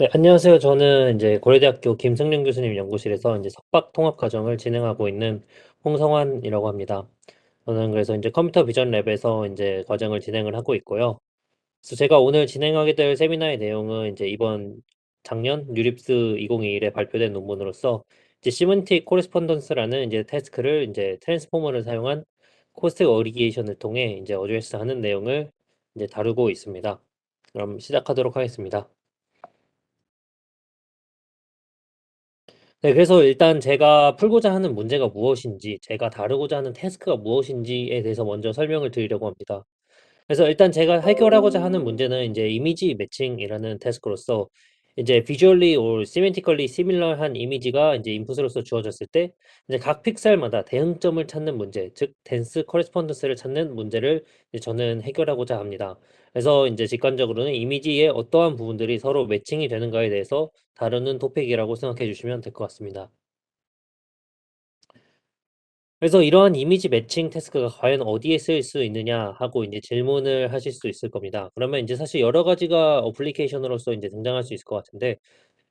네, 안녕하세요. 저는 이제 고려대학교 김승련 교수님 연구실에서 이제 석박 통합 과정을 진행하고 있는 홍성환이라고 합니다. 저는 그래서 이제 컴퓨터 비전 랩에서 이제 과정을 진행을 하고 있고요. 그래서 제가 오늘 진행하게 될 세미나의 내용은 이제 이번 작년 뉴립스 2021에 발표된 논문으로서 이제 시멘틱 코레스폰던스라는 이제 태스크를 이제 트랜스포머를 사용한 코스트 어리게이션을 통해 이제 어드레스하는 내용을 이제 다루고 있습니다. 그럼 시작하도록 하겠습니다. 네, 그래서 일단 제가 풀고자 하는 문제가 무엇인지, 제가 다루고자 하는 태스크가 무엇인지에 대해서 먼저 설명을 드리려고 합니다. 그래서 일단 제가 해결하고자 하는 문제는 이제 이미지 매칭이라는 태스크로서 이제 visually or semantically similar한 이미지가 이제 인풋으로서 주어졌을 때 이제 각 픽셀마다 대응점을 찾는 문제, 즉 dense correspondence를 찾는 문제를 이제 저는 해결하고자 합니다. 그래서 이제 직관적으로는 이미지의 어떠한 부분들이 서로 매칭이 되는가에 대해서 다루는 토픽이라고 생각해 주시면 될 것 같습니다. 그래서 이러한 이미지 매칭 태스크가 과연 어디에 쓰일 수 있느냐 하고 이제 질문을 하실 수 있을 겁니다. 그러면 이제 사실 여러 가지가 어플리케이션으로서 이제 등장할 수 있을 것 같은데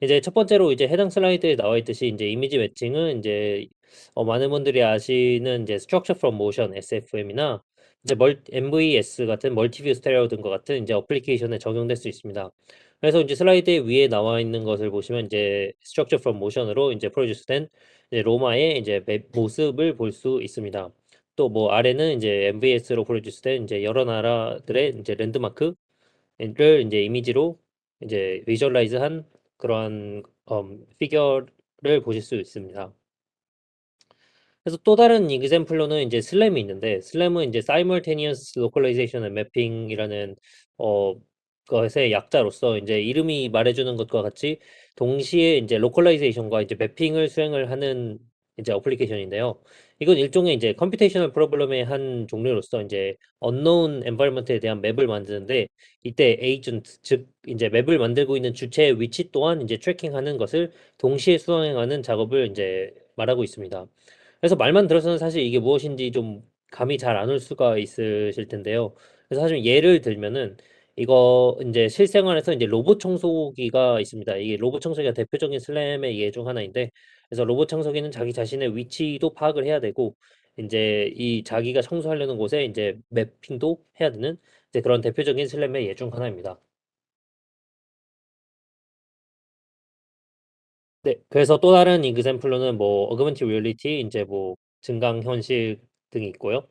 이제 첫 번째로 이제 해당 슬라이드에 나와 있듯이 이제 이미지 매칭은 이제 많은 분들이 아시는 이제 Structure from Motion (SFM이나) 이제 MVS 같은 멀티뷰 스테레오 등과 같은 이제 어플리케이션에 적용될 수 있습니다. 그래서 이제 슬라이드 위에 나와 있는 것을 보시면 이제 Structure from Motion으로 이제 프로듀스된 이제 로마의 이제 모습을 볼 수 있습니다. 또 뭐 아래는 이제 MVS로 프로듀스된 이제 여러 나라들의 이제 랜드마크를 이제 이미지로 이제 비주얼라이즈한 그러한 피겨를 보실 수 있습니다. 그래서 또 다른 example로는 이제 슬램이 있는데 슬램은 이제 simultaneous localization and mapping이라는 어 것의 약자로서 이제 이름이 말해주는 것과 같이 동시에 이제 localization과 이제 매핑을 수행을 하는 이제 어플리케이션인데요. 이건 일종의 이제 컴퓨테이셔널 프로블럼의 한 종류로서 이제 unknown environment에 대한 맵을 만드는데 이때 agent 즉 이제 맵을 만들고 있는 주체의 위치 또한 이제 트래킹하는 것을 동시에 수행하는 작업을 이제 말하고 있습니다. 그래서 말만 들어서는 사실 이게 무엇인지 좀 감이 잘 안 올 수가 있으실 텐데요. 그래서 사실 예를 들면은 이거 인제 실생활에서 인제 로봇 청소기가 있습니다. 이게 로봇 청소기가 대표적인 슬램의 예 중 하나인데 그래서 로봇 청소기는 자기 자신의 위치도 파악을 해야 되고 인제 이 자기가 청소하려는 곳에 인제 매핑도 해야 되는 이제 그런 대표적인 슬램의 예 중 하나입니다. 네. 그래서 또 다른 example로는 뭐 augmented reality 인제 뭐 증강 현실 등이 있고요.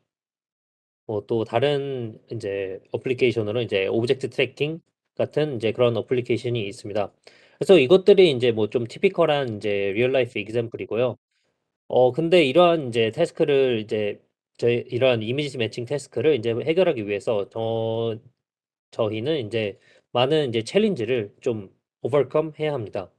뭐 또 다른 인제 어플리케이션으로 이제 오브젝트 트래킹 같은 인제 그런 어플리케이션이 있습니다. 그래서 이것들이 인제 뭐 좀 티피컬한 인제 리얼 라이프 example이고요. 근데 이러한 인제 태스크를 이제 저희 이러한 이미지 매칭 태스크를 인제 해결하기 위해서 저희는 인제 많은 인제 챌린지를 좀 overcome 해야 합니다.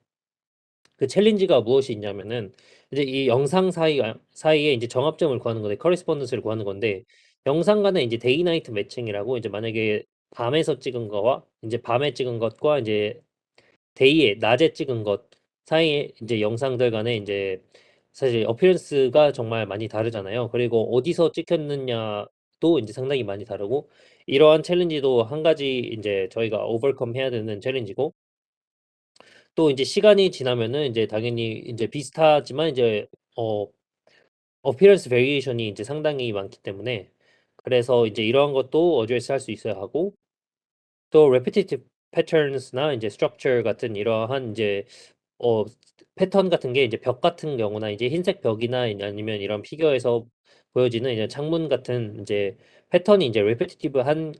그 챌린지가 무엇이 있냐면은 이제 이 영상 사이에 인제 정합점을 구하는 건데 correspondence를 구하는 건데 영상 간의 인제 데이 나이트 매칭이라고 이제 만약에 밤에서 찍은 거와 인제 밤에 찍은 것과 인제 데이에 낮에 찍은 것 사이에 인제 영상들 간에 인제 사실 어피어런스가 정말 많이 다르잖아요. 그리고 어디서 찍혔느냐도 인제 상당히 많이 다르고 이러한 챌린지도 한 가지 인제 저희가 overcome 해야 되는 챌린지고 또 인제 시간이 지나면은 인제 당연히 인제 비슷하지만 이제 어 appearance variation이 인제 상당히 많기 때문에 그래서 이제 이러한 것도 address 할 수 있어야 하고 또 repetitive patterns나 인제 structure 같은 이러한 인제 어 패턴 같은 게 이제 벽 같은 경우나 이제 흰색 벽이나 아니면 이런 피겨에서 보여지는 이제 창문 같은 인제 패턴이 인제 repetitive한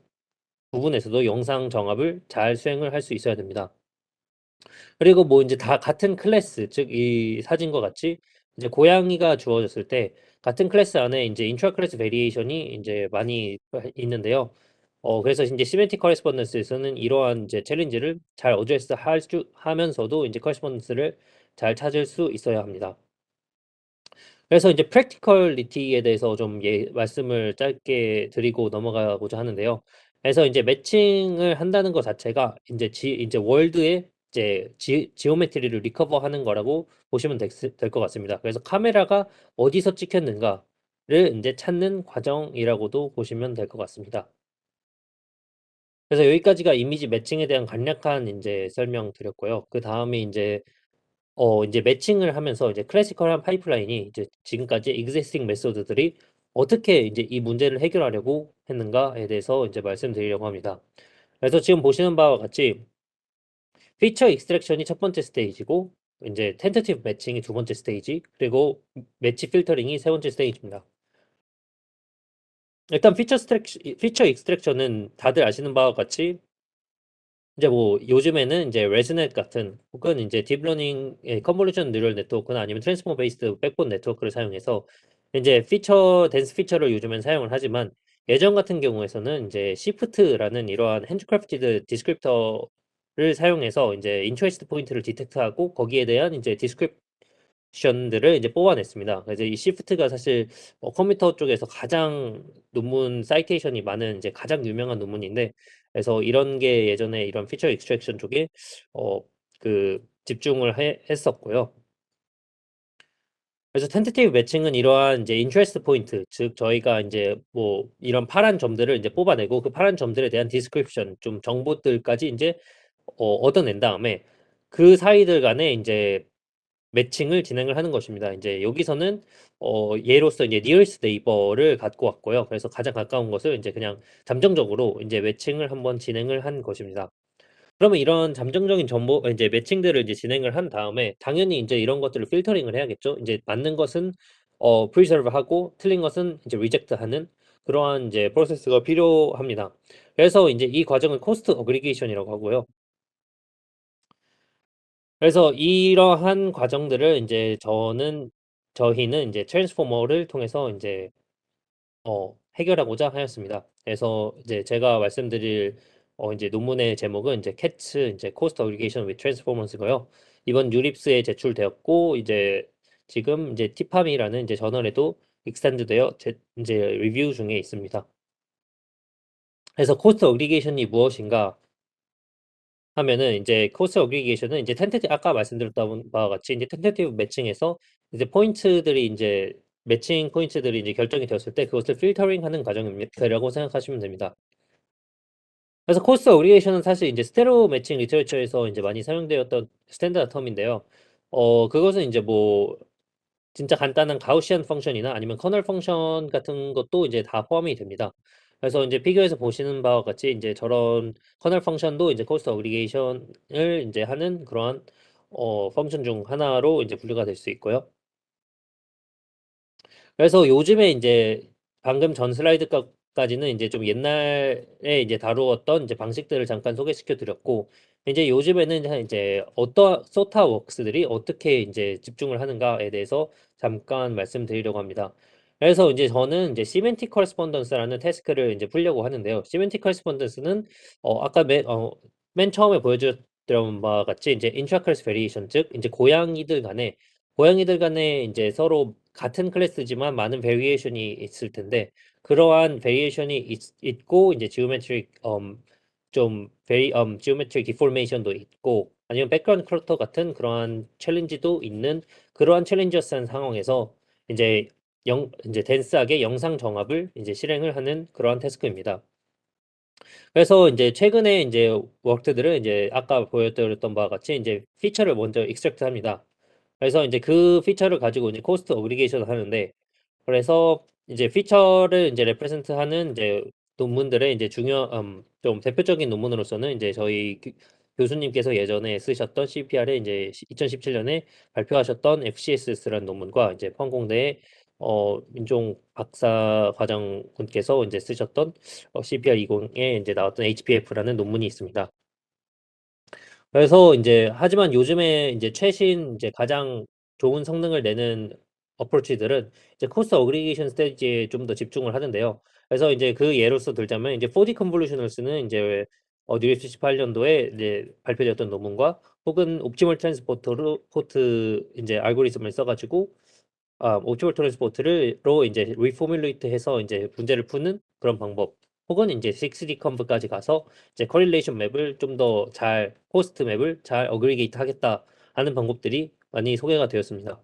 부분에서도 영상 정합을 잘 수행을 할 수 있어야 됩니다. 그리고 뭐 인제 다 같은 클래스 즉 이 사진과 같이 이제 고양이가 주어졌을 때 같은 클래스 안에 인제 intra class variation이 인제 많이 있는데요. 그래서 인제 semantic correspondence에서는 이러한 이제 챌린지를 잘 어드레스 하면서도 인제 correspondence를 잘 찾을 수 있어야 합니다. 그래서 이제 practicality에 대해서 좀 말씀을 짧게 드리고 넘어가고자 하는데요. 그래서 인제 매칭을 한다는 것 자체가 인제 월드의 이제 지오메트리를 리커버하는 거라고 보시면 될 것 같습니다. 그래서 카메라가 어디서 찍혔는가를 인제 찾는 과정이라고도 보시면 될 것 같습니다. 그래서 여기까지가 이미지 매칭에 대한 간략한 인제 설명드렸고요. 그다음에 인제 인제 매칭을 하면서 이제 클래시컬한 파이프라인이 이제 지금까지 existing 메소드들이 어떻게 인제 이 문제를 해결하려고 했는가에 대해서 인제 말씀드리려고 합니다. 그래서 지금 보시는 바와 같이 피처 익스트랙션이 첫 번째 스테이지고 인제 텐터티브 매칭이 두 번째 스테이지 그리고 매치 필터링이 세 번째 스테이지입니다. 일단 피처 익스트랙션은 다들 아시는 바와 같이 이제 뭐 요즘에는 인제 레즈넷 같은 혹은 인제 딥러닝의 컨볼루션 뉴럴 네트워크나 아니면 트랜스포머 베이스드 백본 네트워크를 사용해서 인제 덴스 피처를 요즘엔 사용을 하지만 예전 같은 경우에서는 인제 시프트라는 이러한 핸드크래프티드 디스크립터를 사용해서 인제 인터레스트 포인트를 디텍트하고 거기에 대한 인제 션들을 이제 뽑아냈습니다. 그래서 이 시프트가 사실 컴퓨터 쪽에서 가장 논문 사이테이션이 많은 이제 가장 유명한 논문인데 그래서 이런 게 예전에 이런 피처 익스트랙션 쪽에 어 집중을 해 했었고요. 그래서 텐테이티브 매칭은 이러한 이제 인터레스트 포인트 즉 저희가 인제 뭐 이런 파란 점들을 이제 뽑아내고 그 파란 점들에 대한 디스크립션 좀 정보들까지 인제 얻어낸 다음에 그 사이들 간에 인제 매칭을 진행을 하는 것입니다. 인제 여기서는 예로서 이제 nearest neighbor를 갖고 왔고요. 그래서 가장 가까운 것을 인제 그냥 잠정적으로 인제 매칭을 한번 진행을 한 것입니다. 그러면 이런 잠정적인 정보 인제 매칭들을 이제 진행을 한 다음에 당연히 인제 이런 것들을 필터링을 해야겠죠. 인제 맞는 것은 preserve 하고 틀린 것은 이제 reject 하는 그러한 이제 프로세스가 필요합니다. 그래서 인제 이 과정을 코스트 어그리게이션이라고 하고요. 그래서 이러한 과정들을 인제 저희는 인제 트랜스포머를 통해서 인제 해결하고자 하였습니다. 그래서 이제 제가 말씀드릴 인제 논문의 제목은 인제 CATS 인제 Cost Aggregation with Transformers고요. 이번 유립스에 제출되었고 이제 지금 인제 티파미라는 인제 저널에도 extend 되어 인제 리뷰 중에 있습니다. 그래서 Cost Aggregation이 무엇인가 하면은 인제 코스 어그리게이션은 인제 아까 말씀드렸던 바와 같이 인제 텐테이티브 매칭에서 이제 포인트들이 인제 매칭 포인트들이 이제 결정이 되었을 때 그것을 필터링하는 과정이라고 생각하시면 됩니다. 그래서 코스 어그리게이션은 사실 인제 스테레오 매칭 리터레처에서 인제 많이 사용되었던 스탠다드 텀인데요. 그것은 인제 뭐 진짜 간단한 가우시안 펑션이나 아니면 커널 펑션 같은 것도 이제 다 포함이 됩니다. 그래서 인제 피겨에서 보시는 바와 같이 인제 저런 커널 펑션도 이제 코스트 어그리게이션을 인제 하는 그러한 펑션 중 하나로 인제 분류가 될 수 있고요. 그래서 요즘에 인제 방금 전 슬라이드 까지는 인제 좀 옛날에 이제 다루었던 이제 방식들을 잠깐 소개시켜 드렸고 인제 요즘에는 이제 어떠한 소타 웍스들이 어떻게 인제 집중을 하는가에 대해서 잠깐 말씀드리려고 합니다. 그래서 인제 저는 인제 시멘틱 커리스폰던스라는 태스크를 인제 풀려고 하는데요. 시멘틱 커리스폰던스는 아까 맨 처음에 보여드렸던 바와 같이 인제 인트라 클래스 베리에이션 즉 인제 고양이들 간에 인제 서로 같은 클래스지만 많은 베리에이션이 있을 텐데 그러한 베리에이션이 있고 인제 지오메트릭 좀 지오메트릭 디포메이션도 있고 아니면 백그라운드 클러터 같은 그러한 챌린지도 있는 그러한 챌린저스한 상황에서 인제 인제 덴스하게 영상 정합을 인제 실행을 하는 그러한 태스크입니다. 그래서 인제 최근에 인제 워크들은 인제 아까 보여드렸던 바와 같이 인제 피처를 먼저 익스트랙트 합니다. 그래서 인제 그 피처를 가지고 이제 코스트 어그리게이션을 하는데 그래서 이제 피처를 인제 레프레젠트하는 인제 논문들의 인제 좀 대표적인 논문으로서는 인제 저희 교수님께서 예전에 쓰셨던 CPR에 인제 2017 년에 발표하셨던 FCSS라는 논문과 이제 포항공대의 민종 박사 과정분께서 인제 쓰셨던 CPR 20에 인제 나왔던 HPF라는 논문이 있습니다. 그래서 인제 하지만 요즘에 인제 최신 인제 가장 좋은 성능을 내는 어프로치들은 이제 코스트 어그리게이션 스테이지에 좀 더 집중을 하는데요. 그래서 인제 그 예로서 들자면 인제 4D 컨볼루션을 쓰는 인제 뉴스 78 년도에 이제 발표되었던 논문과 혹은 옵티멀 트랜스포터로 포트 인제 알고리즘을 써 가지고 옵티멀 트랜스포트를 로 인제 리포뮬레이트 해서 인제 문제를 푸는 그런 방법 혹은 인제 6D 컨브까지 가서 이제 correlation 맵을 좀 더 잘 코스트 맵을 잘 어그리게이트 하겠다 하는 방법들이 많이 소개가 되었습니다.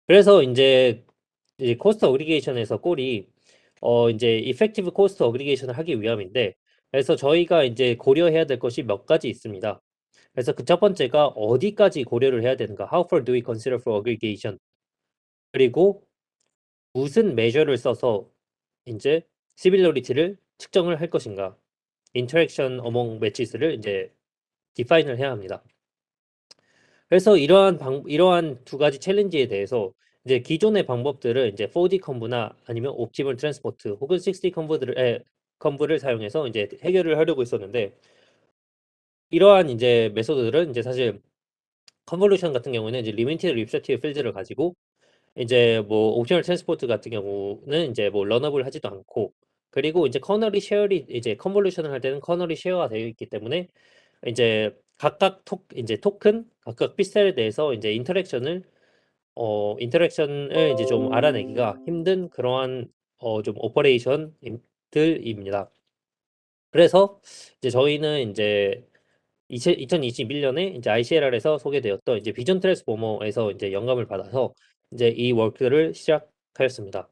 그래서 인제 이 코스트 어그리게이션에서 꼴이 인제 이펙티브 코스트 어그리게이션을 하기 위함인데 그래서 저희가 인제 고려해야 될 것이 몇 가지 있습니다. 그래서 그 첫 번째가 어디까지 고려를 해야 되는가? How far do we consider for aggregation? 그리고 무슨 measure를 써서 인제 similarity를 측정을 할 것인가? interaction among matches를 인제 define을 해야 합니다. 그래서 이러한 두 가지 챌린지에 대해서 이제 기존의 방법들을 이제 4D 컨브나 아니면 옵티멀 트랜스포트 혹은 6D 컨브를 사용해서 이제 해결을 하려고 했었는데 이러한 인제 메소드들은 인제 사실 컨볼루션 같은 경우에는 이제 리미티드 리프레시브 필드를 가지고 이제 뭐 옵티멀 트랜스포트 같은 경우는 인제 뭐 러너블 하지도 않고 그리고 이제 커널이 쉐어리 이제 컨볼루션을 할 때는 커널이 쉐어가 되어 있기 때문에 인제 각각 인제 토큰 각각 픽셀에 대해서 인제 인터랙션을 이제 좀 알아내기가 힘든 그러한 좀 오퍼레이션 들입니다. 그래서 이제 저희는 인제 2021 년에 인제 ICLR에서 소개되었던 이제 비전 트랜스포머에서 인제 영감을 받아서 인제 이 워크를 시작하였습니다.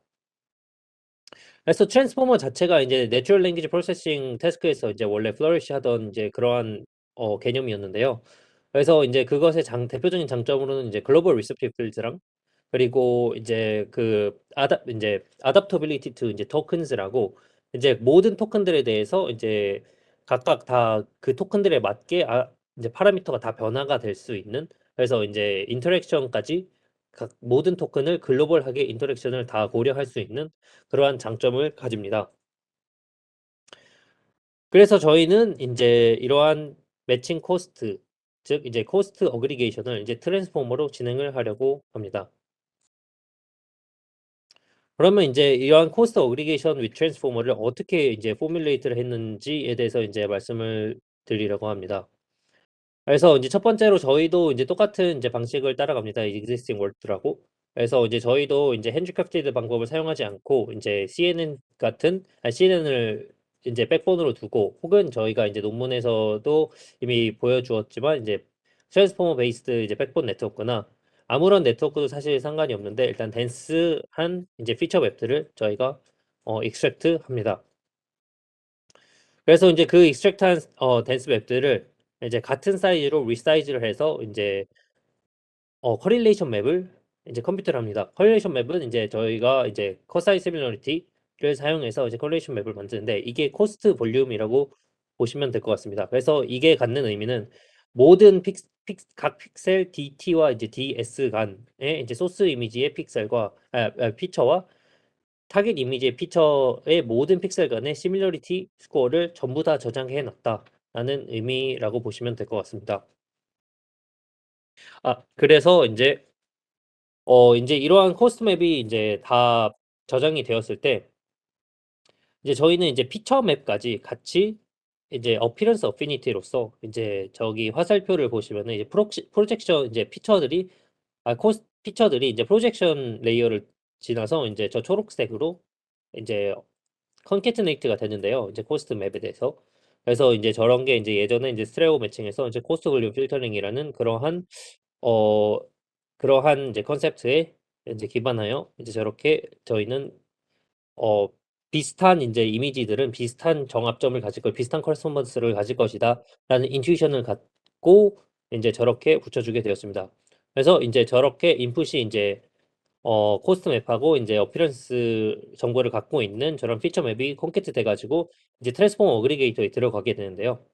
그래서 트랜스포머 자체가 이제 내추럴 랭귀지 프로세싱 태스크에서 이제 원래 플러리시 하던 이제 그러한 개념이었는데요. 그래서 인제 그것의 대표적인 장점으로는 이제 글로벌 리서치 필드랑 그리고 이제 그 인제 adaptability to 인제 tokens라고 이제 모든 토큰들에 대해서 이제 각각 다 그 토큰들에 맞게 인제 파라미터가 다 변화가 될 수 있는 그래서 인제 인터랙션까지 각 모든 토큰을 글로벌하게 인터랙션을 다 고려할 수 있는 그러한 장점을 가집니다. 그래서 저희는 인제 이러한 매칭 코스트 즉 이제 코스트 어그리게이션을 이제 트랜스포머로 진행을 하려고 합니다. 그러면 인제 이러한 코스트 어그리게이션 with 트랜스포머를 어떻게 이제 포뮬레이트를 했는지에 대해서 인제 말씀을 드리려고 합니다. 그래서 인제 첫 번째로 저희도 인제 똑같은 인제 방식을 따라갑니다. existing world라고. 그래서 이제 저희도 인제 handcrafted 방법을 사용하지 않고 인제 CNN 같은 CNN을 인제 백본으로 두고 혹은 저희가 인제 논문에서도 이미 보여 주었지만 인제 트랜스포머 베이스드 이제 백본 네트워크나 아무런 네트워크도 사실 상관이 없는데 일단 덴스한 인제 피처 맵들을 저희가 extract 합니다. 그래서 인제 그 extract한 덴스 맵들을 이제 같은 사이즈로 리사이즈를 해서 인제 correlation 맵을 인제 컴퓨터를 합니다. correlation 맵은 인제 저희가 이제 cosine similarity를 사용해서 이제 correlation 맵을 만드는데 이게 코스트 볼륨이라고 보시면 될 것 같습니다. 그래서 이게 갖는 의미는 모든 각 픽셀 DT와 이제 DS 간의 이제 소스 이미지의 픽셀과 피처와 타깃 이미지의 피처의 모든 픽셀 간의 시밀러리티 스코어를 전부 다 저장해 놨다라는 의미라고 보시면 될 것 같습니다. 그래서 인제 이러한 코스트 맵이 인제 다 저장이 되었을 때 이제 저희는 이제 피처 맵까지 같이 이제 appearance affinity로서 인제 저기 화살표를 보시면은 이제 프로젝션 이제 피처들이 이제 프로젝션 레이어를 지나서 인제 저 초록색으로 인제 컨캐트네이트가 되는데요. 이제 코스트 맵에 대해서. 그래서 인제 저런 게 인제 예전에 인제 스테레오 매칭에서 이제 코스트 볼륨 필터링이라는 어 그러한 이제 컨셉트에 인제 기반하여 이제 저렇게 저희는 어 비슷한 인제 이미지들은 비슷한 정합점을 가질 비슷한 커스텀번스를 가질 것이다라는 인투이션을 갖고 인제 저렇게 붙여주게 되었습니다. 그래서 인제 저렇게 인풋이 인제 코스트 맵하고 인제 어피어런스 정보를 갖고 있는 저런 피처 맵이 콘캐트 돼 가지고 이제 트랜스포머 어그리게이터에 들어가게 되는데요.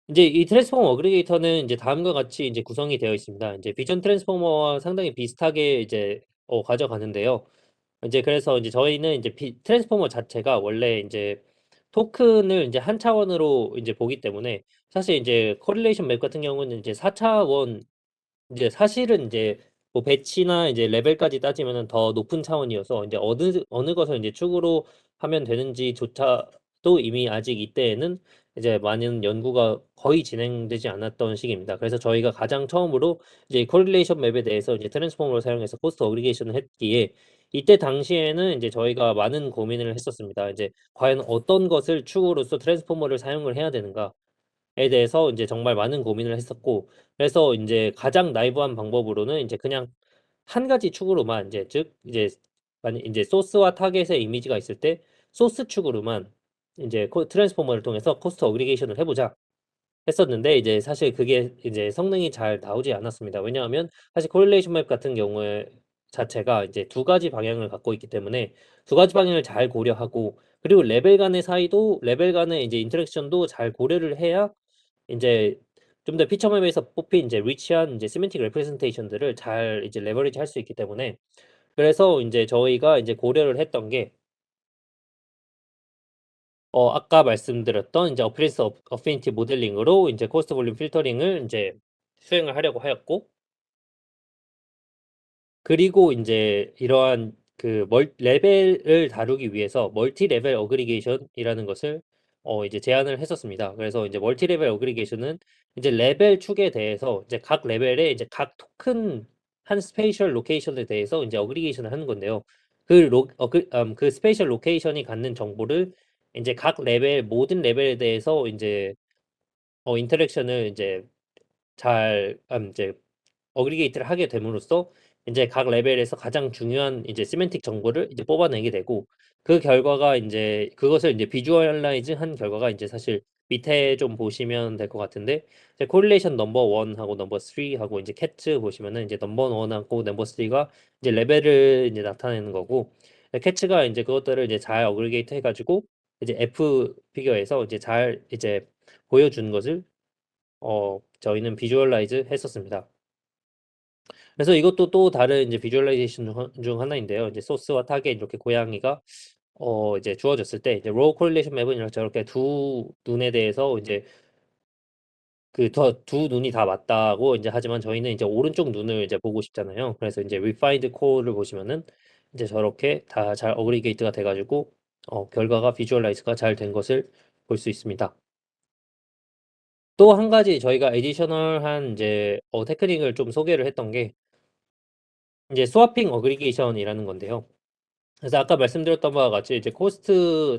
인제 이 트랜스포머 어그리게이터는 인제 다음과 같이 인제 구성이 되어 있습니다. 인제 비전 트랜스포머와 상당히 비슷하게 이제 가져가는데요. 인제 그래서 인제 저희는 인제 트랜스포머 자체가 원래 인제 토큰을 인제 한 차원으로 인제 보기 때문에 사실 인제 코릴레이션 맵 같은 경우는 인제 4 차원 인제 사실은 인제 뭐 배치나 이제 레벨까지 따지면은 더 높은 차원이어서 인제 어느 것을 인제 축으로 하면 되는지조차도 이미 아직 이때에는 이제 많은 연구가 거의 진행되지 않았던 시기입니다. 그래서 저희가 가장 처음으로 이제 코릴레이션 맵에 대해서 이제 트랜스포머를 사용해서 코스트 어그리게이션을 했기에 이때 당시에는 인제 저희가 많은 고민을 했었습니다. 이제 '과연 어떤 것을 축으로서 트랜스포머를 사용을 해야 되는가.'에 대해서 인제 정말 많은 고민을 했었고 그래서 인제 가장 나이브한 방법으로는 인제 그냥 한 가지 축으로만 인제 즉 이제 만약 인제 소스와 타겟의 이미지가 있을 때 소스 축으로만 인제 트랜스포머를 통해서 코스트 어그리게이션을 해 보자 했었는데 이제 사실 그게 이제 성능이 잘 나오지 않았습니다. 왜냐하면 사실 correlation 맵 같은 경우에 자체가 이제 두 가지 방향을 갖고 있기 때문에 두 가지 방향을 잘 고려하고, 그리고 레벨 간의 사이도 레벨 간의 이제 인터랙션도 잘 고려를 해야 인제 좀 더 피처 맵에서 뽑힌 인제 리치한 인제 semantic representation들을 잘 이제 레버리지 할 수 있기 때문에, 그래서 인제 저희가 인제 고려를 했던 게 아까 말씀드렸던 인제 어피리언스 어피니티 모델링으로 인제 코스트 볼륨 필터링을 인제 수행을 하려고 하였고, 그리고 인제 이러한 그 레벨을 다루기 위해서 멀티 레벨 어그리게이션이라는 것을 이제 제안을 했었습니다. 그래서 인제 멀티 레벨 어그리게이션은 이제 레벨 축에 대해서 이제 각 레벨에 이제 각 토큰 한 스페이셜 로케이션에 대해서 인제 어그리게이션을 하는 건데요. 그 스페이셜 로케이션이 갖는 정보를 인제 각 레벨 모든 레벨에 대해서 인제 인터랙션을 인제 잘 인제 어그리게이트를 하게 됨으로써 인제 각 레벨에서 가장 중요한 이제 시멘틱 정보를 이제 뽑아내게 되고, 그 결과가 인제 그것을 인제 비주얼라이즈한 결과가 인제 사실 밑에 좀 보시면 될 것 같은데, 이제 correlation 넘버 1 하고 넘버 3 하고 인제 캐츠 보시면은 이제 넘버 1 하고 넘버 3가 이제 레벨을 인제 나타내는 거고, 캐츠가 인제 그것들을 이제 잘 어그리게이트 해 가지고 이제 F 피겨에서 이제 잘 이제 보여주는 것을 저희는 비주얼라이즈 했었습니다. 그래서 이것도 또 다른 이제 비주얼라이제이션 중 하나인데요. 이제 소스와 타겟 이렇게 고양이가 이제 주어졌을 때 이제 로우 코릴레이션 맵은 이렇게 저렇게 두 눈에 대해서 이제 두 눈이 다 맞다고 인제 하지만 저희는 이제 오른쪽 눈을 이제 보고 싶잖아요. 그래서 인제 refined core를 보시면은 이제 저렇게 다 잘 어그리게이트가 돼 가지고 결과가 비주얼라이즈가 잘 된 것을 볼 수 있습니다. 또 한 가지 저희가 애디셔널한 인제 테크닉을 좀 소개를 했던 게 인제 스와핑 어그리게이션이라는 건데요. 그래서 아까 말씀드렸던 바와 같이 이제 코스트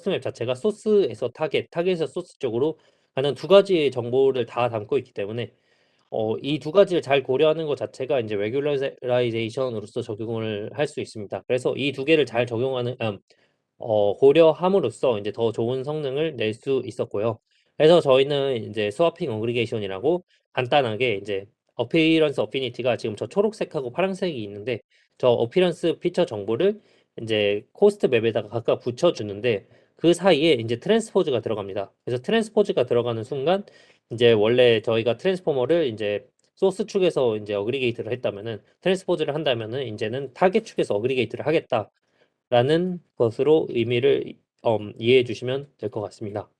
맵 자체가 소스에서 타겟에서 소스 쪽으로 가는 두 가지의 정보를 다 담고 있기 때문에 이 두 가지를 잘 고려하는 것 자체가 인제 레귤러라이제이션으로서 적용을 할 수 있습니다. 그래서 이 두 개를 잘 적용하는 고려함으로써 인제 더 좋은 성능을 낼 수 있었고요. 그래서 저희는 인제 스와핑 어그리게이션이라고 간단하게 인제 어피런스 어피니티가 지금 저 초록색하고 파란색이 있는데, 저 어피런스 피처 정보를 인제 코스트 맵에다가 각각 붙여 주는데, 그 사이에 인제 트랜스포즈가 들어갑니다. 그래서 트랜스포즈가 들어가는 순간 인제 원래 저희가 트랜스포머를 인제 소스 축에서 인제 어그리게이트를 했다면은, 트랜스포즈를 한다면은 인제는 타겟 축에서 어그리게이트를 하겠다. 라는 것으로 의미를 이해해 주시면 될 것 같습니다.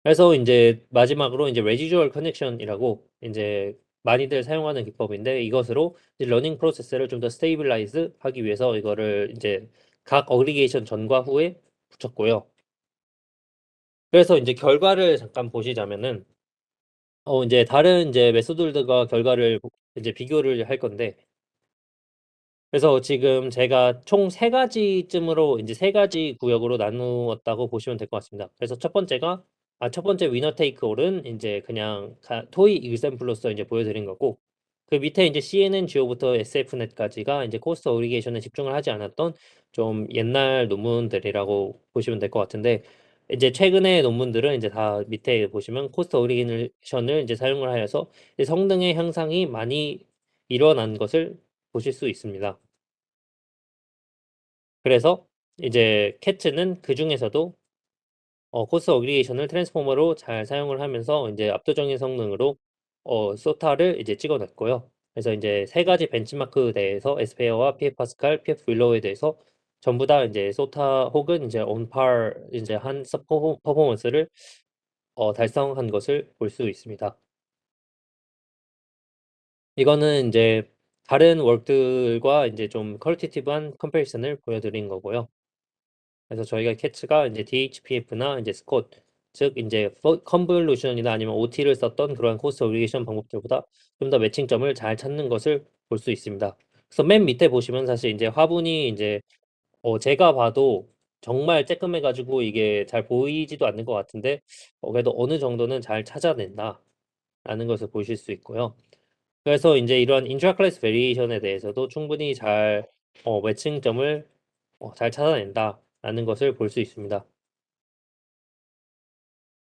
그래서 인제 마지막으로 인제 레지듀얼 커넥션이라고 인제 많이들 사용하는 기법인데, 이것으로 이제 러닝 프로세스를 좀 더 스테이블라이즈 하기 위해서 이거를 인제 각 어그리게이션 전과 후에 붙였고요. 그래서 인제 결과를 잠깐 보시자면은 인제 다른 인제 메소드들과 결과를 이제 비교를 할 건데, 그래서 지금 제가 총 3 가지쯤으로 인제 3 가지 구역으로 나누었다고 보시면 될 것 같습니다. 그래서 첫 번째 위너 테이크 올은 인제 그냥 토이 example로서 인제 보여 드린 거고, 그 밑에 인제 CNN GEO부터 SFNet까지가 인제 코스트 어그리게이션에 집중을 하지 않았던 좀 옛날 논문들이라고 보시면 될 것 같은데, 이제 최근의 논문들은 인제 다 밑에 보시면 코스트 어그리게이션을 인제 사용을 하여서 이 성능의 향상이 많이 일어난 것을 보실 수 있습니다. 그래서 이제 캐트는 그중에서도 코스 어그리게이션을 트랜스포머로 잘 사용을 하면서 인제 압도적인 성능으로 소타를 이제 찍어 냈고요. 그래서 인제 세 가지 벤치마크에 대해서 에스페어와 PF 파스칼, PF 윌로우에 대해서 전부 다 인제 소타 혹은 인제 on par 인제 한 퍼포먼스를 달성한 것을 볼 수 있습니다. 이거는 인제 다른 웍들과 인제 좀 퀄리테이티브한 컴패리즌을 보여 드린 거고요. 그래서 저희가 캐치가 인제 DHPF나 인제 스콧, 즉 인제 컨볼루션이나 아니면 OT를 썼던 그러한 코스트 어그리게이션 방법들보다 좀 더 매칭점을 잘 찾는 것을 볼 수 있습니다. 그래서 맨 밑에 보시면 사실 인제 화분이 인제 제가 봐도 정말 쬐끔해 가지고 이게 잘 보이지도 않는 것 같은데, 그래도 '어느 정도는 잘 찾아낸다.'라는 것을 보실 수 있고요. 그래서 인제 이러한 인트라 클래스 베리에이션에 대해서도 충분히 잘 매칭점을 잘 찾아낸다라는 것을 볼 수 있습니다.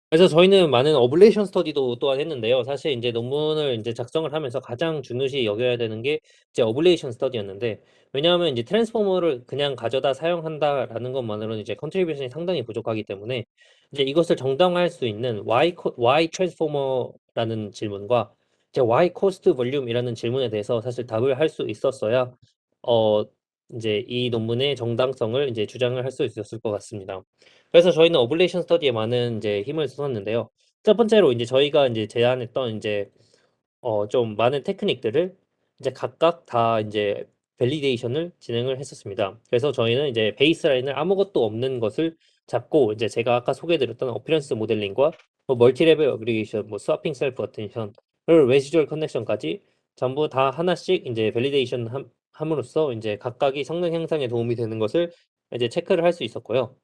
그래서 저희는 많은 어블레이션 스터디도 또한 했는데요. 사실 인제 논문을 인제 작성을 하면서 가장 중요시 여겨야 되는 게 이제 어블레이션 스터디였는데, 왜냐하면 인제 '트랜스포머를 그냥 가져다 사용한다.'라는 것만으로는 이제 컨트리뷰션이 상당히 부족하기 때문에 이제 이것을 정당화할 수 있는 Why 트랜스포머라는 질문과 이제 Why 코스트 볼륨이라는 질문에 대해서 사실 답을 할 수 있었어야 어 인제 이 논문의 정당성을 인제 주장을 할 수 있었을 것 같습니다. 그래서 저희는 어블레이션 스터디에 많은 인제 힘을 쏟았는데요. 첫 번째로 인제 저희가 인제 제안했던 인제 좀 많은 테크닉들을 이제 각각 다 인제 밸리데이션을 진행을 했었습니다. 그래서 저희는 이제 베이스라인을 아무것도 없는 것을 잡고, 이제 제가 아까 소개해 드렸던 어피런스 모델링과 뭐 멀티 레벨 어그리게이션, 뭐 스와핑 셀프 어텐션, 그리고 레시듀얼 커넥션까지 전부 다 하나씩 인제 밸리데이션 함으로써 인제 각각이 성능 향상에 도움이 되는 것을 이제 체크를 할 수 있었고요.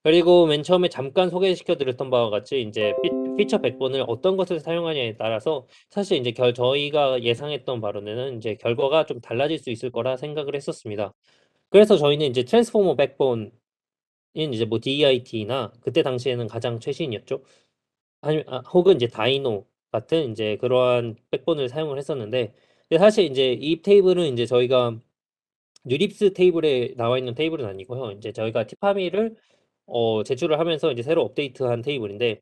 그리고 맨 처음에 잠깐 소개시켜 드렸던 바와 같이 인제 피처 백본을 어떤 것을 사용하냐에 따라서 사실 인제 저희가 예상했던 바로는 인제 결과가 좀 달라질 수 있을 거라 생각을 했었습니다. 그래서 저희는 인제 트랜스포머 백본인 이제 뭐 DIT나 그때 당시에는 가장 최신이었죠. 혹은 이제 다이노 같은 인제 그러한 백본을 사용을 했었는데, 근데 사실 인제 이 테이블은 인제 저희가 뉴립스 테이블에 나와 있는 테이블은 아니고요. 인제 저희가 티파미를 제출을 하면서 이제 새로 업데이트한 테이블인데,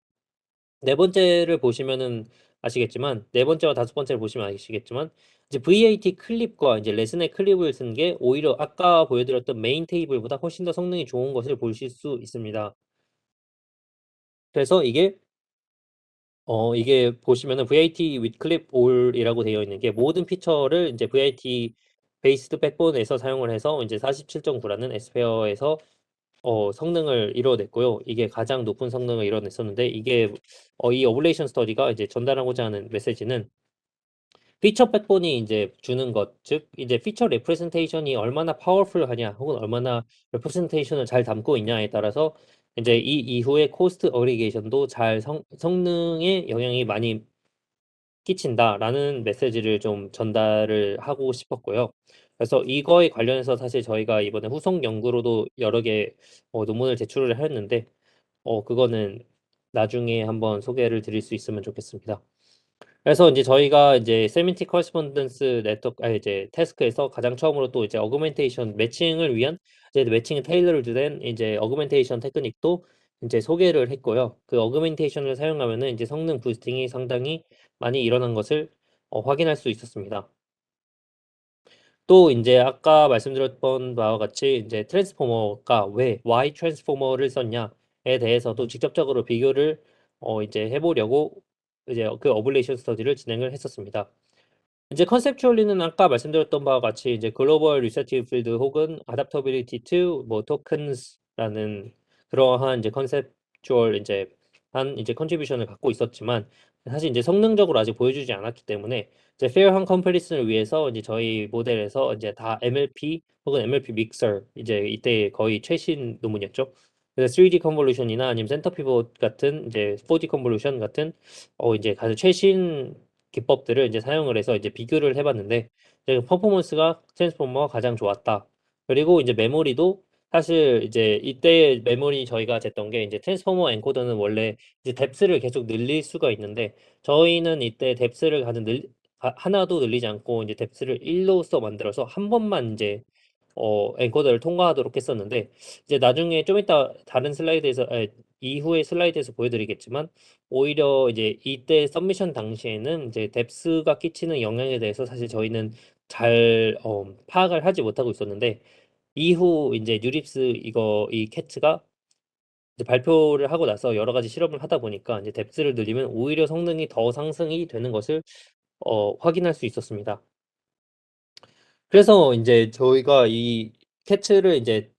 네 번째를 보시면은 아시겠지만, 네 번째와 다섯 번째를 보시면 아시겠지만 이제 VAT 클립과 이제 레슨의 클립을 쓴 게 오히려 아까 보여드렸던 메인 테이블보다 훨씬 더 성능이 좋은 것을 보실 수 있습니다. 그래서 이게 보시면은 VAT with clip all이라고 되어 있는 게 모든 피처를 인제 VAT 베이스드 백본에서 사용을 해서 인제 47.9라는 Asphere에서 성능을 이뤄냈고요. 이게 가장 높은 성능을 이뤄냈었는데, 이게 이 어블레이션 스터디가 이제 전달하고자 하는 메시지는 피처 백본이 인제 주는 것, 즉 이제 피처 레프레젠테이션이 얼마나 파워풀하냐 혹은 얼마나 레프레젠테이션을 잘 담고 있냐에 따라서 인제 이 이후에 코스트 어그리게이션도 잘 성능에 영향이 많이 끼친다라는 메시지를 좀 전달을 하고 싶었고요. 그래서 이거에 관련해서 사실 저희가 이번에 후속 연구로도 여러 개 논문을 제출을 했는데, 그거는 나중에 한번 소개를 드릴 수 있으면 좋겠습니다. 그래서 인제 저희가 이제 세민틱 커리스폰던스 네트워크, 이제 태스크에서 가장 처음으로 또 이제 어그멘테이션 매칭을 위한 이제 매칭 테일러드 된 이제 어그멘테이션 테크닉도 인제 소개를 했고요. 그 어그멘테이션을 사용하면은 인제 성능 부스팅이 상당히 많이 일어난 것을 확인할 수 있었습니다. 또 인제 아까 말씀드렸던 바와 같이 인제 트랜스포머가 왜 why 트랜스포머를 썼냐에 대해서도 직접적으로 비교를 이제 해 보려고 이제 그 어블레이션 스터디를 진행을 했었습니다. 이제 컨셉추얼리는 아까 말씀드렸던 바와 같이 이제 글로벌 리서티브 필드 혹은 adaptability to 뭐 tokens라는 그러한 이제 컨셉추얼 인제 한 이제 컨트리뷰션을 갖고 있었지만, 사실 인제 성능적으로 아직 보여주지 않았기 때문에 이제 페어한 컴패리슨을 위해서 이제 저희 모델에서 인제 다 MLP 혹은 MLP 믹서, 이제 이때 거의 최신 논문이었죠. 그래서 3D 컨볼루션이나 아니면 센터 피봇 같은 이제 4D 컨볼루션 같은 이제 가장 최신 기법들을 이제 사용을 해서 이제 비교를 해 봤는데, 이제 퍼포먼스가 트랜스포머가 가장 좋았다. 그리고 이제 메모리도 사실 이제 이때 메모리 저희가 쟀던 게 이제 트랜스포머 엔코더는 원래 이제 뎁스를 계속 늘릴 수가 있는데, 저희는 이때 뎁스를 가장 하나도 늘리지 않고 이제 뎁스를 1 로서 만들어서 한 번만 인제 엔코더를 통과하도록 했었는데, 이제 나중에 좀 이따 다른 슬라이드에서 이후의 슬라이드에서 보여드리겠지만, 오히려 이제 이때 서미션 당시에는 이제 뎁스가 끼치는 영향에 대해서 사실 저희는 잘 파악을 하지 못하고 있었는데, 이후 인제 뉴립스 이 캐츠가 이제 발표를 하고 나서 여러 가지 실험을 하다 보니까 이제 뎁스를 늘리면 오히려 성능이 더 상승이 되는 것을 확인할 수 있었습니다. 그래서 인제 저희가 이 캐츠를 인제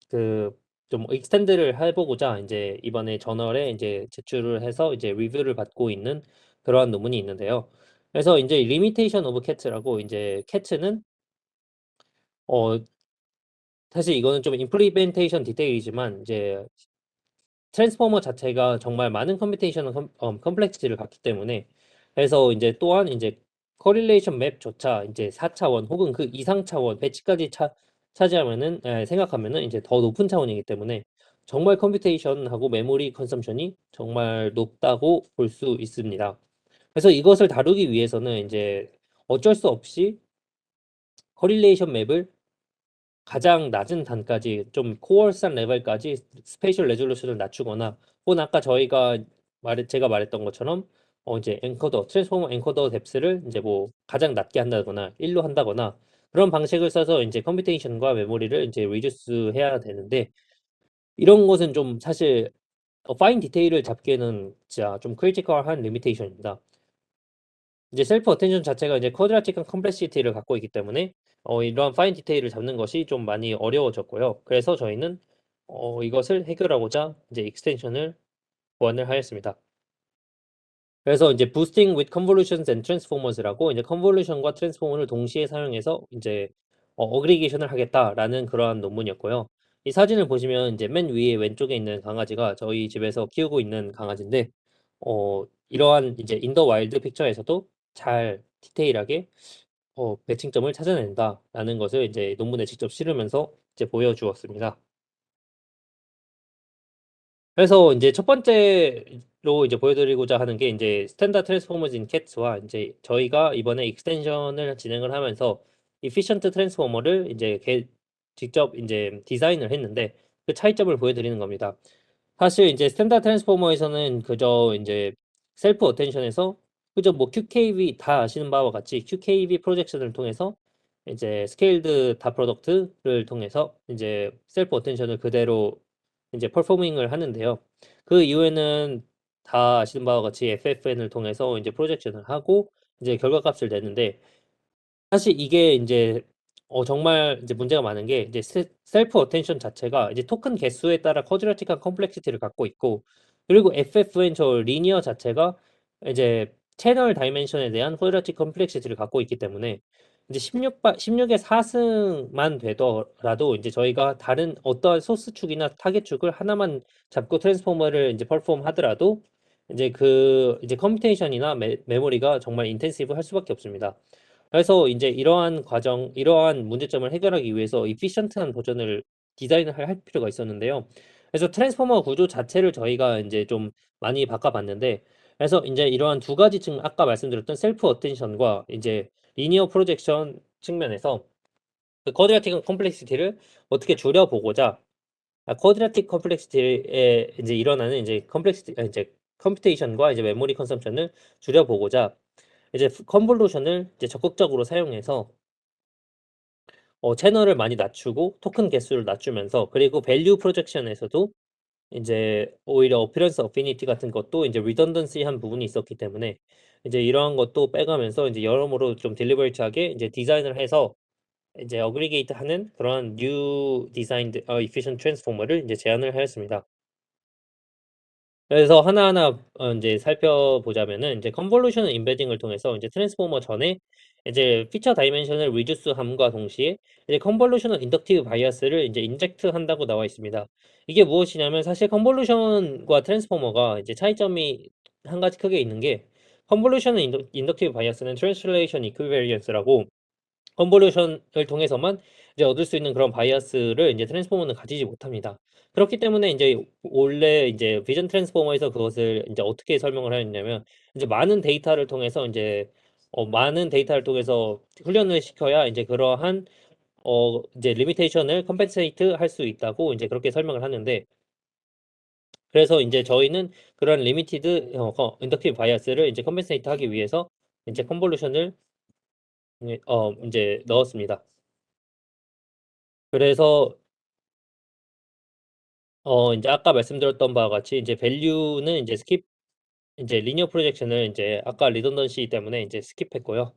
그 좀 익스텐드를 해 보고자 인제 이번에 저널에 인제 제출을 해서 이제 리뷰를 받고 있는 그러한 논문이 있는데요. 그래서 인제 리미테이션 오브 캐츠라고, 인제 캐츠는 어 사실 이거는 좀 임플리멘테이션 디테일이지만 이제 트랜스포머 자체가 정말 많은 컴퓨테이셔널 컴플렉시티를 갖기 때문에, 그래서 인제 또한 인제 코릴레이션 맵조차 인제 4 차원 혹은 그 이상 차원 배치까지 차지하면은 생각하면은 인제 더 높은 차원이기 때문에 정말 컴퓨테이션하고 메모리 컨섬션이 정말 높다고 볼 수 있습니다. 그래서 이것을 다루기 위해서는 인제 어쩔 수 없이 커릴레이션 맵을 가장 낮은 단까지 좀 코어스한 레벨까지 스페이셜 레졸루션을 낮추거나 혹은 아까 저희가 제가 말했던 것처럼 이제 엔코더 트랜스포머 엔코더 뎁스를 인제 뭐 가장 낮게 한다거나 1로 한다거나 그런 방식을 써서 인제 컴퓨테이션과 메모리를 인제 리듀스 해야 되는데 이런 것은 좀 사실 파인 디테일을 잡기에는 진짜 좀 크리티컬한 리미테이션입니다. 이제 셀프 어텐션 자체가 이제 쿼드라틱한 컴플렉시티를 갖고 있기 때문에 이러한 파인 디테일을 잡는 것이 좀 많이 어려워졌고요. 그래서 저희는 이것을 해결하고자 이제 익스텐션을 고안을 하였습니다. 그래서 인제 Boosting with Convolutions and Transformers라고 이제 컨볼루션과 트랜스포머를 동시에 사용해서 인제 어그리게이션을 하겠다라는 그러한 논문이었고요. 이 사진을 보시면 인제 맨 위에 왼쪽에 있는 강아지가 저희 집에서 키우고 있는 강아지인데 이러한 이제 인 더 와일드 픽처에서도 잘 디테일하게 "배칭점을 찾아낸다."라는 것을 이제 논문에 직접 실으면서 이제 보여주었습니다. 그래서 인제 첫 번째로 이제 보여드리고자 하는 게 인제 스탠다드 트랜스포머즈 인 캣스와 인제 저희가 이번에 익스텐션을 진행을 하면서 efficient 트랜스포머를 인제 직접 인제 디자인을 했는데 그 차이점을 보여드리는 겁니다. 사실 인제 스탠다드 트랜스포머에서는 그저 인제 셀프 어텐션에서 그저 뭐 QKV 다 아시는 바와 같이 QKV 프로젝션을 통해서 이제 스케일드 다 프로덕트를 통해서 인제 셀프 어텐션을 그대로 인제 퍼포밍을 하는데요. 그 이후에는 다 아시는 바와 같이 FFN을 통해서 인제 프로젝션을 하고 이제 결과값을 내는데 사실 이게 인제 정말 이제 문제가 많은 게 이제 셀프 어텐션 자체가 이제 토큰 개수에 따라 쿼드라틱한 컴플렉시티를 갖고 있고 그리고 FFN 저 리니어 자체가 이제 채널 다이멘션에 대한 쿼드라틱 컴플렉시티를 갖고 있기 때문에 이제 16의 4 승만 되더라도 인제 저희가 다른 어떠한 소스 축이나 타겟 축을 하나만 잡고 트랜스포머를 인제 퍼폼 하더라도 인제 이제 컴퓨테이션이나 메모리가 정말 인텐시브할 수밖에 없습니다. 그래서 인제 이러한 문제점을 해결하기 위해서 efficient한 버전을 디자인을 할 필요가 있었는데요. 그래서 트랜스포머 구조 자체를 저희가 인제 좀 많이 바꿔 봤는데 그래서 인제 이러한 두 가지 아까 말씀드렸던 셀프 어텐션과 인제 리니어 프로젝션 측면에서 그 쿼드라틱 컴플렉시티를 어떻게 줄여 보고자 쿼드라틱 컴플렉시티에 인제 일어나는 인제 컴플렉시티 인제 컴퓨테이션과 이제 메모리 컨섬션을 줄여 보고자 이제 컨볼루션을 이제 적극적으로 사용해서 채널을 많이 낮추고 토큰 개수를 낮추면서 그리고 밸류 프로젝션에서도 인제 오히려 어피런스 어피니티 같은 것도 인제 리던던시한 부분이 있었기 때문에 이제 이러한 것도 빼가면서 인제 여러모로 좀 딜리버리트하게 이제 디자인을 해서 이제 어그리게이트하는 그런 뉴 디자인드 efficient transformer를 인제 제안을 하였습니다. 그래서 하나하나 인제 살펴보자면은 인제 컨볼루션 임베딩을 통해서 인제 트랜스포머 전에 이제 피처 다이멘션을 리듀스함과 동시에 이제 컨볼루셔널 인덕티브 바이어스를 인제 인젝트한다고 나와 있습니다. 이게 무엇이냐면 사실 컨볼루션과 트랜스포머가 이제 차이점이 한 가지 크게 있는 게 컨볼루셔널 인덕티브 바이어스는 트랜슬레이션 이퀴베리언스라고 컨볼루션을 통해서만 이제 얻을 수 있는 그런 바이어스를 인제 트랜스포머는 가지지 못합니다. 그렇기 때문에 인제 원래 인제 비전 트랜스포머에서 그것을 인제 어떻게 설명을 하였냐면 이제 많은 데이터를 통해서 훈련을 시켜야 인제 그러한 이제 리미테이션을 컴펜세이트 할 수 있다고 인제 그렇게 설명을 하는데 그래서 인제 저희는 그런 리미티드 인덕티브 바이어스를 인제 컴펜세이트 하기 위해서 인제 컨볼루션을 인제 넣었습니다. 그래서 인제 아까 말씀드렸던 바와 같이 인제 밸류는 인제 리니어 프로젝션을 인제 아까 리던던시 때문에 인제 스킵했고요.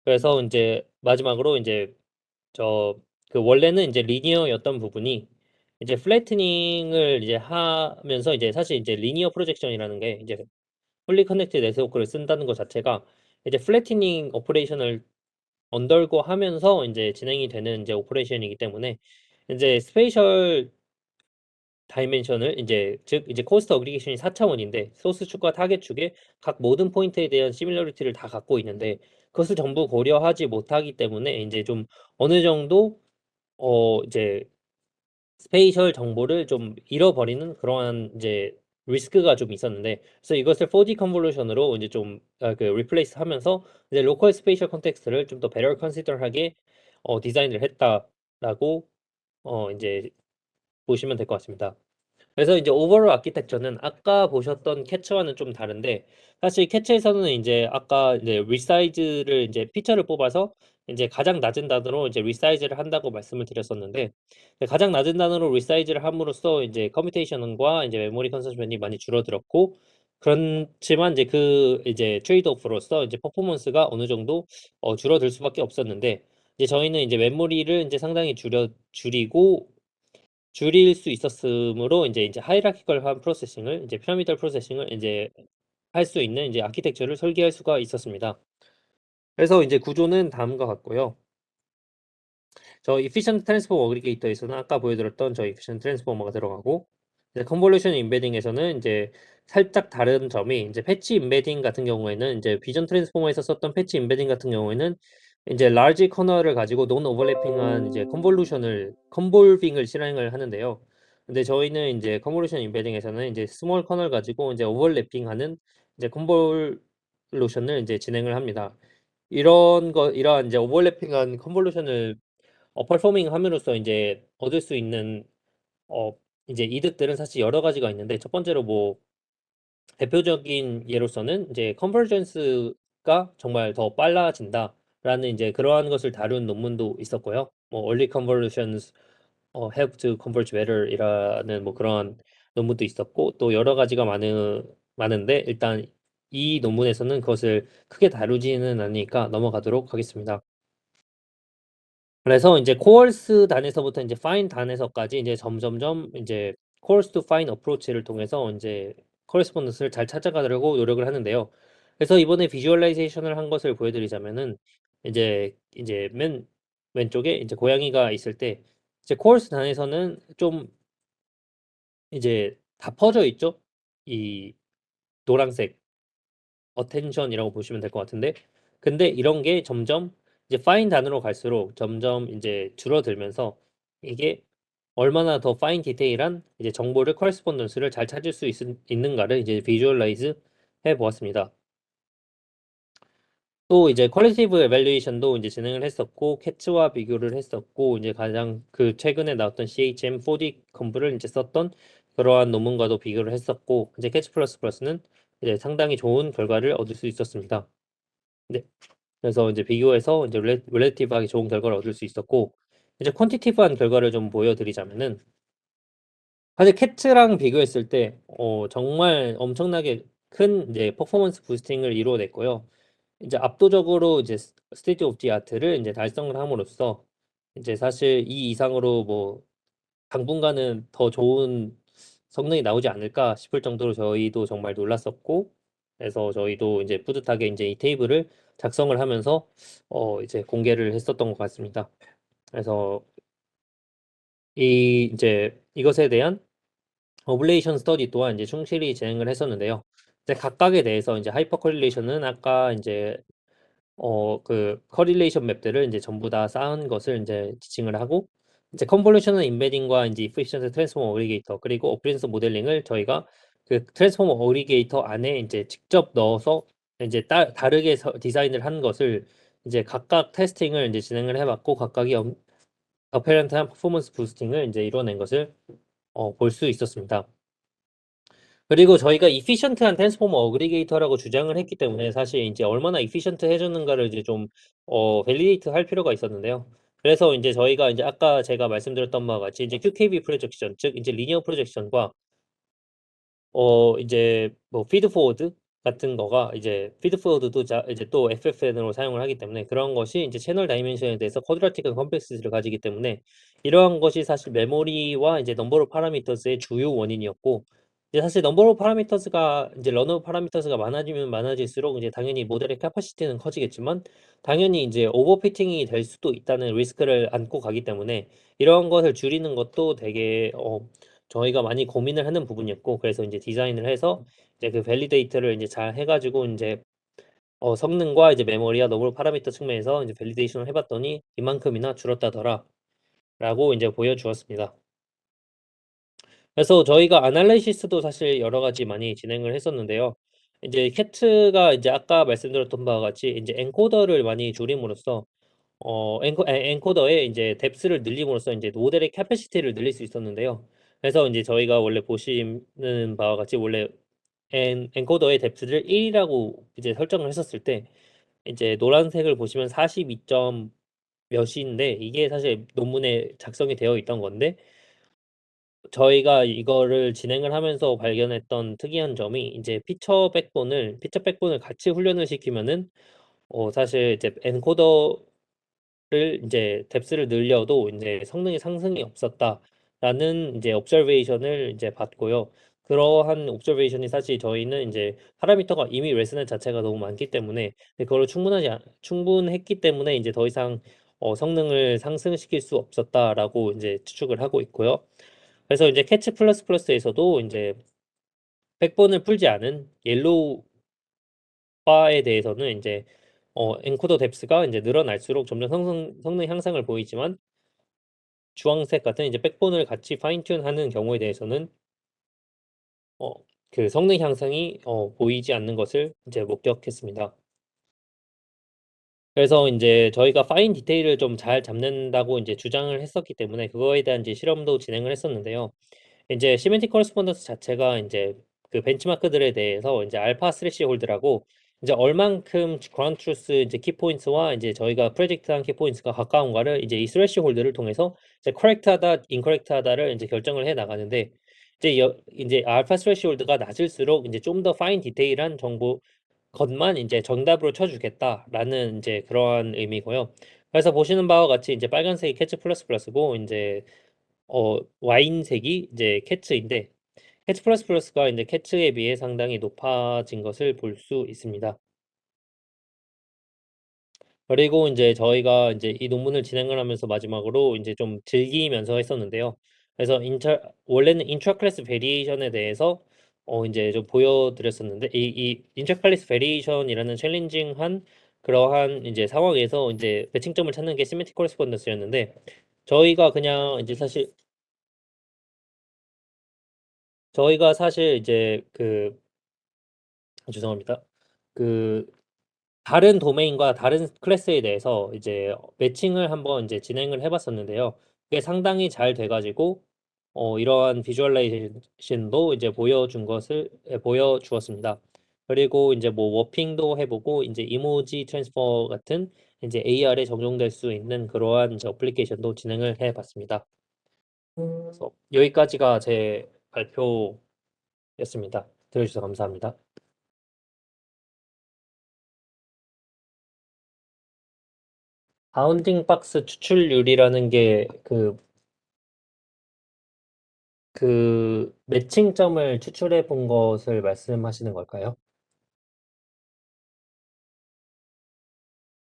그래서 인제 마지막으로 인제 원래는 인제 리니어였던 부분이 이제 플래트닝을 이제 하면서 이제 사실 이제 리니어 프로젝션이라는 게 이제 fully connected 네트워크를 쓴다는 것 자체가 이제 플래트닝 오퍼레이션을 언더고 하면서 인제 진행이 되는 인제 오퍼레이션이기 때문에 인제 스페이셜 다이멘션을 인제 즉 이제 코스트 어그리게이션이 4 차원인데 소스 축과 타겟 축의 각 모든 포인트에 대한 시밀러리티를 다 갖고 있는데 그것을 전부 고려하지 못하기 때문에 인제 좀 어느 정도 이제 스페이셜 정보를 좀 잃어버리는 그러한 이제 리스크가 좀 있었는데, 그래서 이것을 4D 컨볼루션으로 이제 좀 그 리플레이스 하면서 이제 로컬 스페이셜 컨텍스트를 좀 더 better consider하게 디자인을 했다라고 인제 보시면 될 것 같습니다. 그래서 이제 오버롤 아키텍처는 아까 보셨던 캐치와는 좀 다른데, 사실 캐치에서는 인제 아까 이제 리사이즈를 인제 피처를 뽑아서 인제 가장 낮은 단어로 이제 리사이즈를 한다고 말씀을 드렸었는데, 가장 낮은 단어로 리사이즈를 함으로써 인제 컴퓨테이션과 인제 메모리 컨저션이 많이 줄어들었고, 그렇지만 이제 그 이제 트레이드 오프로서 이제 퍼포먼스가 어느 정도 줄어들 수밖에 없었는데, 이제 저희는 이제 메모리를 인제 상당히 줄이고 줄일 수 있었으므로 인제 하이라키컬한 프로세싱을 이제 피라미달 프로세싱을 인제 할 수 있는 이제 아키텍처를 설계할 수가 있었습니다. 그래서 인제 구조는 다음과 같고요. 저 efficient transform aggregator에서는 아까 보여드렸던 저 efficient transformer가 들어가고, 이제 convolution embedding에서는 인제 살짝 다른 점이, 인제 패치 임베딩 같은 경우에는 인제 비전 트랜스포머에서 썼던 패치 임베딩 같은 경우에는 인제 large 커널을 가지고 non overlapping한 이제 convolution을 convolving을 실행을 하는데요. 근데 저희는 인제 convolution embedding에서는 인제 small 커널 가지고 인제 overlapping하는 이제 convolution을 인제 진행을 합니다. 이러한 이제 overlapping한 convolution을 퍼포밍 함으로써 인제 얻을 수 있는 어 이제 이득들은 사실 여러 가지가 있는데, 첫 번째로 뭐 대표적인 예로서는 이제 "컨버전스가 정말 더 빨라진다."라는 인제 그러한 것을 다룬 논문도 있었고요. 뭐 "Early convolutions help to converge better." 이라는 뭐 그런 논문도 있었고, 또 여러 가지가 많은데 일단 이 논문에서는 그것을 크게 다루지는 않으니까 넘어가도록 하겠습니다. 그래서 인제 코얼스 단에서부터 인제 파인 단에서까지 인제 점점점 인제 coarse to fine approach를 통해서 인제 correspondence를 잘 찾아가려고 노력을 하는데요. 그래서 이번에 비주얼라이제이션을 한 것을 보여드리자면은, 이제 맨 왼쪽에 인제 고양이가 있을 때, 이제 코얼스 단에서는 좀 이제 다 퍼져 있죠. 이 노란색 어텐션이라고 보시면 될 것 같은데, 근데 이런 게 점점 이제 파인 단으로 갈수록 점점 인제 줄어들면서, 이게 얼마나 더 파인 디테일한 이제 정보를 커레스폰던스를 잘 찾을 수 있는가를 이제 비주얼라이즈 해 보았습니다. 또 이제 퀄리티브 에밸루에이션도 인제 진행을 했었고, 캐치와 비교를 했었고, 이제 가장 그 최근에 나왔던 CHM 4D 컨브를 인제 썼던 그러한 논문과도 비교를 했었고, 이제 캐치 플러스 플러스는 이제 상당히 좋은 결과를 얻을 수 있었습니다. 네. 그래서 인제 비교해서 인제 릴레이티브하게 좋은 결과를 얻을 수 있었고, 이제 퀀티티브한 결과를 좀 보여드리자면은, 사실 캣츠랑 비교했을 때 정말 엄청나게 큰 이제 퍼포먼스 부스팅을 이루어냈고요. 이제 압도적으로 이제 스테이트 오브 디 아트를 인제 달성을 함으로써, 이제 사실 이 이상으로 뭐 당분간은 더 좋은 성능이 나오지 않을까 싶을 정도로 저희도 정말 놀랐었고, 그래서 저희도 인제 뿌듯하게 인제 이 테이블을 작성을 하면서 이제 공개를 했었던 것 같습니다. 그래서 이 인제 이것에 대한 어블레이션 스터디 또한 이제 충실히 진행을 했었는데요. 이제 각각에 대해서 인제 하이퍼 코릴레이션은 아까 인제 그 커릴레이션 맵들을 인제 전부 다 쌓은 것을 인제 지칭을 하고, 이제 컨볼루셔널 임베딩과 인제 이피시언트 트랜스포머 어그리게이터, 그리고 어피리언스 모델링을 저희가 그 트랜스포머 어그리게이터 안에 인제 직접 넣어서 인제 다르게 디자인을 한 것을 이제 각각 테스팅을 인제 진행을 해 봤고, 각각이 어페런트한 퍼포먼스 부스팅을 인제 이뤄낸 것을 볼 수 있었습니다. 그리고 저희가 efficient한 트랜스포머 어그리게이터라고 주장을 했기 때문에, 사실 인제 얼마나 efficient해졌는가를 이제 좀 밸리데이트 할 필요가 있었는데요. 그래서 인제 저희가 인제 아까 제가 말씀드렸던 바와 같이 이제 QKB 프로젝션, 즉 인제 리니어 프로젝션과 이제 뭐 피드 포워드 같은 거가, 이제 피드 포워드도 이제 또 FFN으로 사용을 하기 때문에, 그런 것이 인제 채널 다이멘션에 대해서 쿼드라틱한 컴플렉시티를 가지기 때문에, 이러한 것이 사실 메모리와 이제 넘버 오브 파라미터스의 주요 원인이었고, 이제 사실 넘버 오브 파라미터스가 인제 러너 파라미터스가 많아지면 많아질수록 이제 당연히 모델의 캐파시티는 커지겠지만, 당연히 인제 오버피팅이 될 수도 있다는 리스크를 안고 가기 때문에, 이런 것을 줄이는 것도 되게 저희가 많이 고민을 하는 부분이었고, 그래서 인제 디자인을 해서 이제 그 밸리데이트를 인제 잘 해 가지고 인제 성능과 이제 메모리와 너멀 파라미터 측면에서 인제 밸리데이션을 해 봤더니 "이만큼이나 줄었다더라."라고 인제 보여 주었습니다. 그래서 저희가 애널리시스도 사실 여러 가지 많이 진행을 했었는데요. 이제 캣가 이제 아까 말씀드렸던 바와 같이 인제 엔코더를 많이 줄임으로써 엔코더의 인제 뎁스를 늘림으로써 인제 모델의 캐패시티를 늘릴 수 있었는데요. 그래서 인제 저희가 원래 보시는 바와 같이 원래 엔코더의 뎁스를 1 이라고 이제 설정을 했었을 때 이제 노란색을 보시면 42 점 몇인데 이게 사실 논문에 작성이 되어 있던 건데 저희가 이거를 진행을 하면서 발견했던 특이한 점이 인제 피처 백본을 같이 훈련을 시키면은 사실 이제 엔코더를 인제 뎁스를 늘려도 인제 성능의 상승이 없었다라는 인제 observation을 인제 받고요. 그러한 observation이 사실 저희는 인제 파라미터가 이미 레슨의 자체가 너무 많기 때문에 그걸로 충분했기 때문에 인제 더 이상 '성능을 상승시킬 수 없었다.'라고 인제 추측을 하고 있고요. 그래서 이제 캐치 플러스 플러스에서도 인제 백본을 풀지 않은 옐로우 바에 대해서는 인제 엔코더 뎁스가 인제 늘어날수록 점점 성능 향상을 보이지만 주황색 같은 이제 백본을 같이 파인 튠하는 경우에 대해서는 어 그 성능 향상이 보이지 않는 것을 이제 목격했습니다. 그래서 인제 저희가 파인 디테일을 좀 잘 잡는다고 인제 주장을 했었기 때문에 그거에 대한 이제 실험도 진행을 했었는데요. 인제 시멘틱 커리스폰던스 자체가 인제 그 벤치마크들에 대해서 인제 알파 스레시홀드라고 인제 얼만큼 그라운드 트루스 이제 키 포인트와 인제 저희가 프레딕트한 키 포인트가 가까운가를 이제 이 스레시홀드를 통해서 이제 커렉트하다 인커렉트하다를 인제 결정을 해 나가는데 인제 알파 스레시홀드가 낮을수록 인제 좀 더 파인 디테일한 정보 것만 인제 정답으로 쳐 주겠다라는 인제 그러한 의미고요. 그래서 보시는 바와 같이 인제 빨간색이 캐치 플러스 플러스고 인제 와인색이 이제 캐츠인데 캐치 플러스 플러스가 인제 캐츠에 비해 상당히 높아진 것을 볼 수 있습니다. 그리고 인제 저희가 인제 이 논문을 진행을 하면서 마지막으로 인제 좀 즐기면서 했었는데요. 그래서 인터 원래는 인트라 클래스 베리에이션에 대해서 인제 좀 보여 드렸었는데 이 인트라 클래스 베리에이션이라는 챌린징한 그러한 인제 상황에서 인제 매칭점을 찾는 게 시메트릭 코레스폰던스였는데 저희가 그냥 인제 사실 저희가 사실 이제 죄송합니다. 그 다른 도메인과 다른 클래스에 대해서 이제 매칭을 한번 인제 진행을 해 봤었는데요. 그게 상당히 잘 돼 가지고 이러한 비주얼라이제이션도 이제 보여 주었습니다. 그리고 인제 뭐 워핑도 해 보고 인제 이모지 트랜스퍼 같은 인제 AR에 적용될 수 있는 그러한 이제 어플리케이션도 진행을 해 봤습니다. 그래서 여기까지가 제 발표였습니다. 들어 주셔서 감사합니다. 바운딩 박스 추출률이라는 게 매칭점을 추출해 본 것을 말씀하시는 걸까요?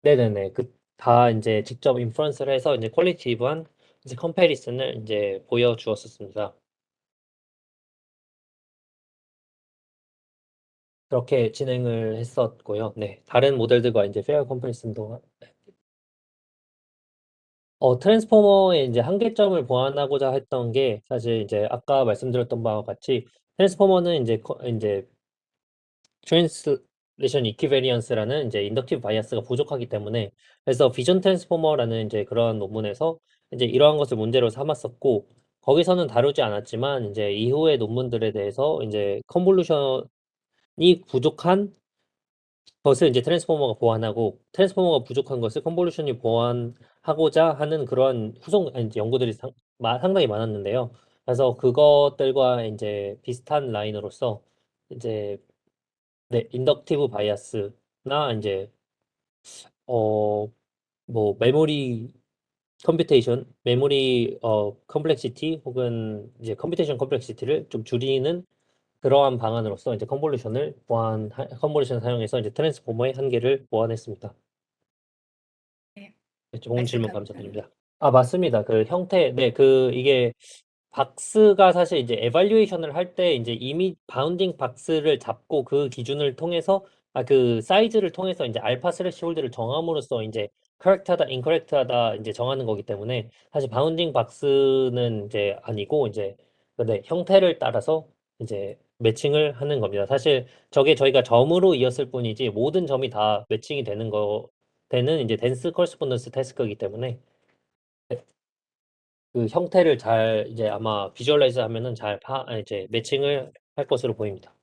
네네네. 다 인제 직접 인퍼런스를 해서 인제 퀄리티브한 이제 컴패리슨을 인제 보여 주었었습니다. 그렇게 진행을 했었고요. 네. 다른 모델들과 인제 페어 컴패리슨도 트랜스포머의 인제 한계점을 보완하고자 했던 게 사실 이제 아까 말씀드렸던 바와 같이 트랜스포머는 인제 트랜스레이션 이퀴베리언스라는 이제 인덕티브 바이어스가 부족하기 때문에 그래서 비전 트랜스포머라는 인제 그런 논문에서 인제 이러한 것을 문제로 삼았었고 거기서는 다루지 않았지만 인제 이후의 논문들에 대해서 인제 컨볼루션이 부족한 것을 인제 트랜스포머가 보완하고 트랜스포머가 부족한 것을 컨볼루션이 보완하고자 하는 그런 연구들이 상당히 많았는데요. 그래서 그것들과 인제 비슷한 라인으로서 이제 네. 인덕티브 바이어스나 인제 어 메모리 컴플렉시티 혹은 이제 컴퓨테이션 컴플렉시티를 좀 줄이는 그러한 방안으로서 이제 컨볼루션 사용해서 이제 트랜스포머의 한계를 보완했습니다. 네. 네. 좋은 말씀 질문 감사합니다. 감사드립니다. 아 맞습니다. 그 형태 네 이게 박스가 사실 이제 에발루에이션을 할 때 인제 이미 바운딩 박스를 잡고 그 기준을 통해서 그 사이즈를 통해서 인제 알파 스레시홀드를 정함으로써 인제 커렉트하다 인커렉트하다 인제 정하는 거기 때문에 사실 바운딩 박스는 인제 아니고 인제 네, 형태를 따라서 이제 매칭을 하는 겁니다. 사실 저게 저희가 점으로 이었을 뿐이지 모든 점이 다 매칭이 되는 이제 덴스 커리스폰던스 태스크이기 때문에 네, 그 형태를 잘 이제 아마 비주얼라이즈 하면은 이제 매칭을 할 것으로 보입니다.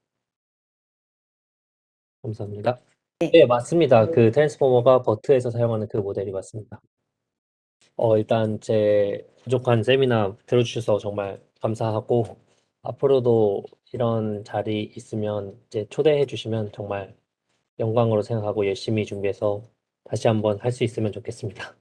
감사합니다. 네, 맞습니다. 그 트랜스포머가 버트에서 사용하는 그 모델이 맞습니다. 일단 제 부족한 세미나 들어주셔서 정말 감사하고 앞으로도 이런 자리 있으면 이제 초대해 주시면 정말 영광으로 생각하고 열심히 준비해서 다시 한번 할 수 있으면 좋겠습니다.